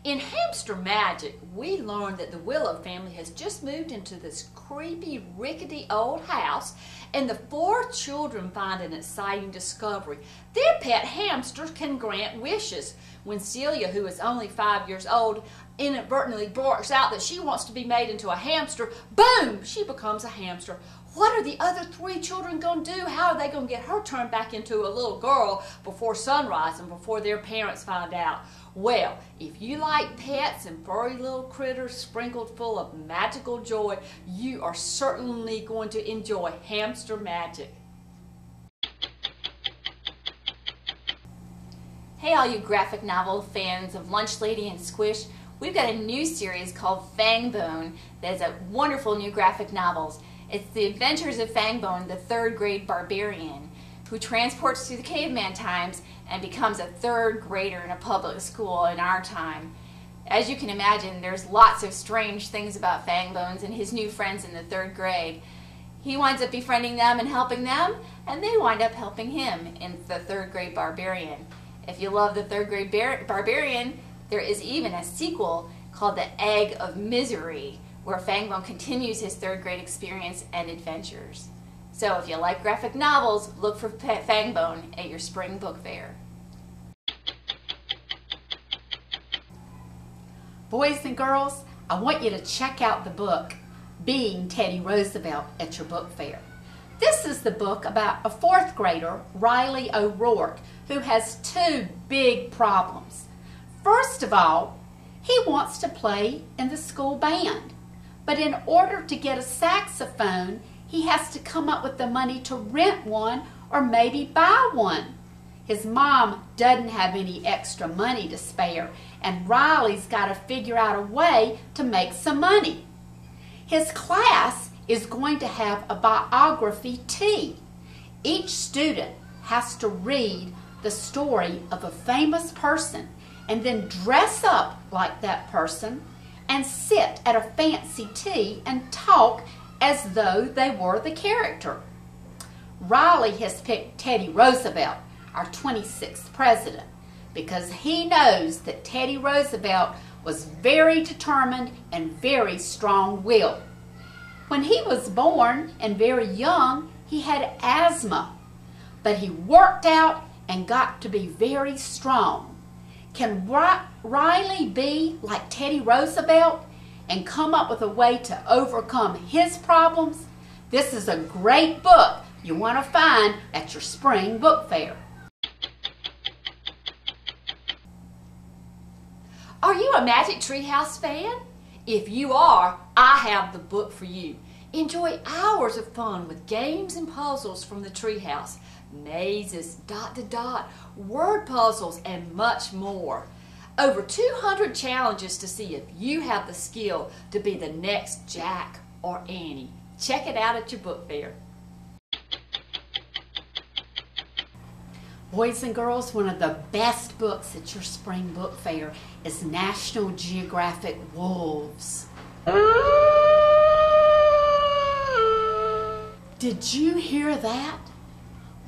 In Hamster Magic, we learned that the Willow family has just moved into this creepy, rickety old house, and the 4 children find an exciting discovery. Their pet hamsters can grant wishes. When Celia, who is only 5 years old, inadvertently barks out that she wants to be made into a hamster, boom, she becomes a hamster. What are the other 3 children going to do? How are they going to get her turned back into a little girl before sunrise and before their parents find out? Well, if you like pets and furry little critters sprinkled full of magical joy, you are certainly going to enjoy Hamster Magic. Hey all you graphic novel fans of Lunch Lady and Squish, we've got a new series called Fangbone that is a wonderful new graphic novels. It's the adventures of Fangbone, the 3rd grade barbarian, who transports through the caveman times and becomes a 3rd grader in a public school in our time. As you can imagine, there's lots of strange things about Fangbones and his new friends in the 3rd grade. He winds up befriending them and helping them, and they wind up helping him in the 3rd grade barbarian. If you love the 3rd grade barbarian, there is even a sequel called The Egg of Misery, where Fangbone continues his 3rd grade experience and adventures. So if you like graphic novels, look for Fangbone at your spring book fair. Boys and girls, I want you to check out the book, Being Teddy Roosevelt, at your book fair. This is the book about a 4th grader, Riley O'Rourke, who has 2 big problems. First of all, he wants to play in the school band, but in order to get a saxophone, he has to come up with the money to rent one or maybe buy one. His mom doesn't have any extra money to spare, and Riley's got to figure out a way to make some money. His class is going to have a biography tea. Each student has to read the story of a famous person and then dress up like that person and sit at a fancy tea and talk as though they were the character. Riley has picked Teddy Roosevelt, our 26th president, because he knows that Teddy Roosevelt was very determined and very strong-willed. When he was born and very young, he had asthma, but he worked out and got to be very strong. Can Riley be like Teddy Roosevelt and come up with a way to overcome his problems? This is a great book you want to find at your spring book fair. Are you a Magic Treehouse fan? If you are, I have the book for you. Enjoy hours of fun with games and puzzles from the Treehouse, mazes, dot-to-dot, word puzzles, and much more. Over 200 challenges to see if you have the skill to be the next Jack or Annie. Check it out at your book fair. Boys and girls, one of the best books at your spring book fair is National Geographic Wolves. Did you hear that?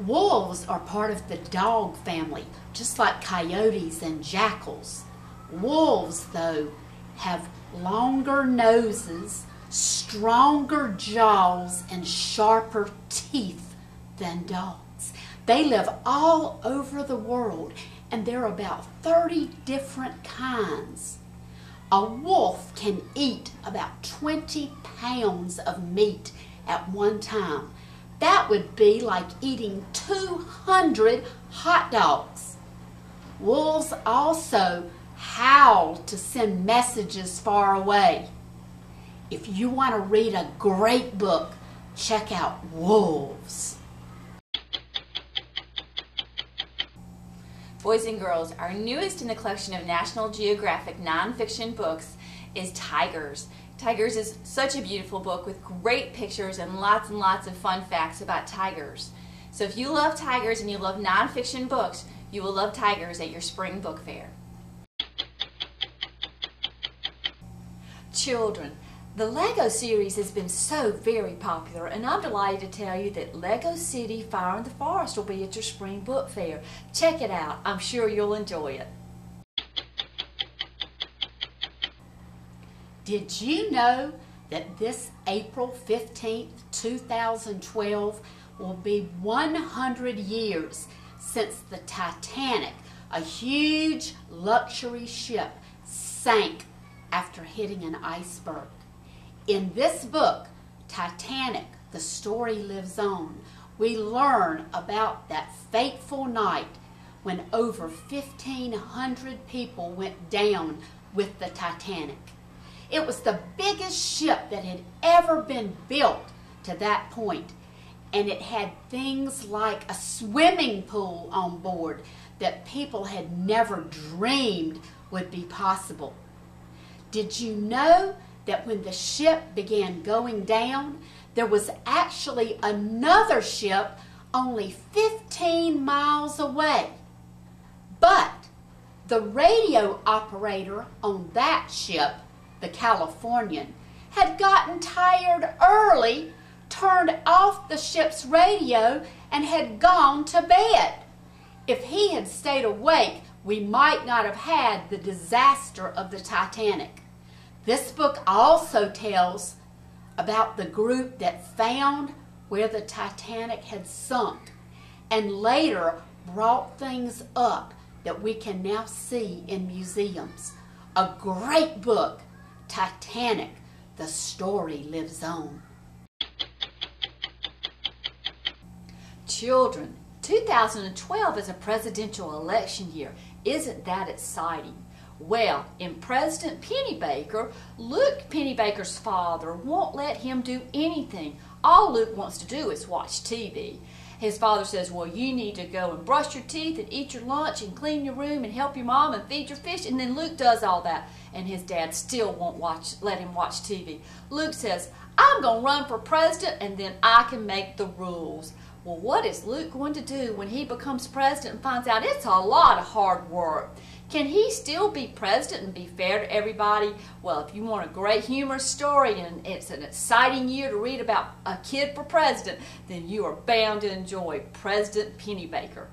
Wolves are part of the dog family, just like coyotes and jackals. Wolves, though, have longer noses, stronger jaws, and sharper teeth than dogs. They live all over the world, and there are about 30 different kinds. A wolf can eat about 20 pounds of meat at one time. That would be like eating 200 hot dogs. Wolves also howl to send messages far away. If you want to read a great book, check out wolves. Boys and girls, our newest in the collection of National Geographic nonfiction books is Tigers. Tigers is such a beautiful book with great pictures and lots of fun facts about tigers. So if you love tigers and you love nonfiction books, you will love Tigers at your spring book fair. Children, the Lego series has been so very popular, and I'm delighted to tell you that Lego City Fire in the Forest will be at your spring book fair. Check it out. I'm sure you'll enjoy it. Did you know that this April 15th, 2012 will be 100 years since the Titanic, a huge luxury ship, sank after hitting an iceberg? In this book, Titanic, the story lives on. We learn about that fateful night when over 1,500 people went down with the Titanic. It was the biggest ship that had ever been built to that point, and it had things like a swimming pool on board that people had never dreamed would be possible. Did you know that when the ship began going down, there was actually another ship only 15 miles away? But the radio operator on that ship, the Californian, had gotten tired early, turned off the ship's radio, and had gone to bed. If he had stayed awake, we might not have had the disaster of the Titanic. This book also tells about the group that found where the Titanic had sunk and later brought things up that we can now see in museums. A great book, Titanic, the story lives on. Children, 2012 is a presidential election year. Isn't that exciting? Well, in President Pennybaker, Luke Pennybaker's father won't let him do anything. All Luke wants to do is watch TV. His father says, well, you need to go and brush your teeth and eat your lunch and clean your room and help your mom and feed your fish. And then Luke does all that, and his dad still won't let him watch TV. Luke says, I'm going to run for president, and then I can make the rules. Well, what is Luke going to do when he becomes president and finds out it's a lot of hard work? Can he still be president and be fair to everybody? Well, if you want a great humorous story and it's an exciting year to read about a kid for president, then you are bound to enjoy President Pennybaker.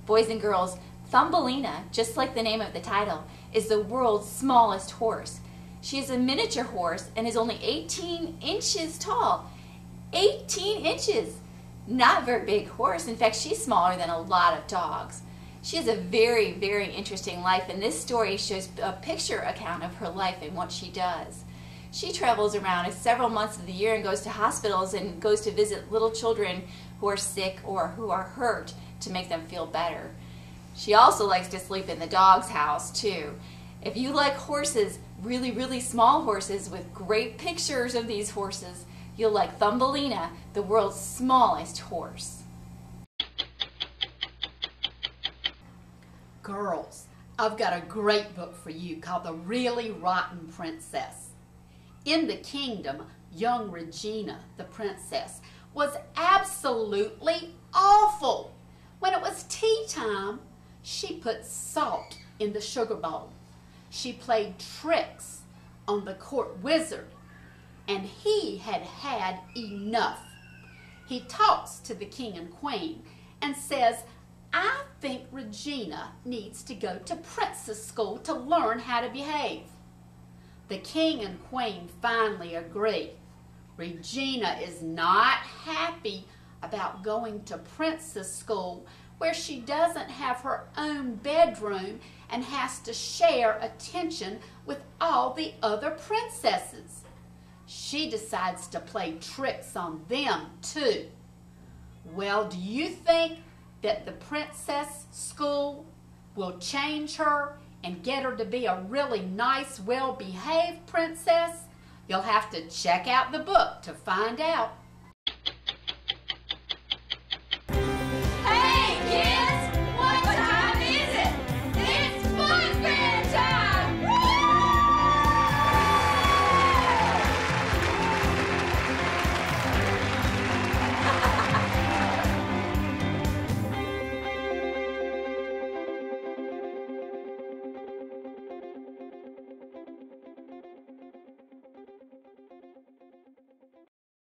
Boys and girls, Thumbelina, just like the name of the title, is the world's smallest horse. She is a miniature horse and is only 18 inches tall. 18 inches! Not a very big horse. In fact, she's smaller than a lot of dogs. She has a very, very interesting life, and this story shows a picture account of her life and what she does. She travels around several months of the year and goes to hospitals and goes to visit little children who are sick or who are hurt to make them feel better. She also likes to sleep in the dog's house, too. If you like horses, really, really small horses with great pictures of these horses, you'll like Thumbelina, the world's smallest horse. Girls, I've got a great book for you called The Really Rotten Princess. In the kingdom, young Regina, the princess, was absolutely awful. When it was tea time, she put salt in the sugar bowl. She played tricks on the court wizard, and he had had enough. He talks to the king and queen and says, I think Regina needs to go to princess school to learn how to behave. The king and queen finally agree. Regina is not happy about going to princess school where she doesn't have her own bedroom and has to share attention with all the other princesses. She decides to play tricks on them too. Well, do you think that the princess school will change her and get her to be a really nice, well-behaved princess? You'll have to check out the book to find out.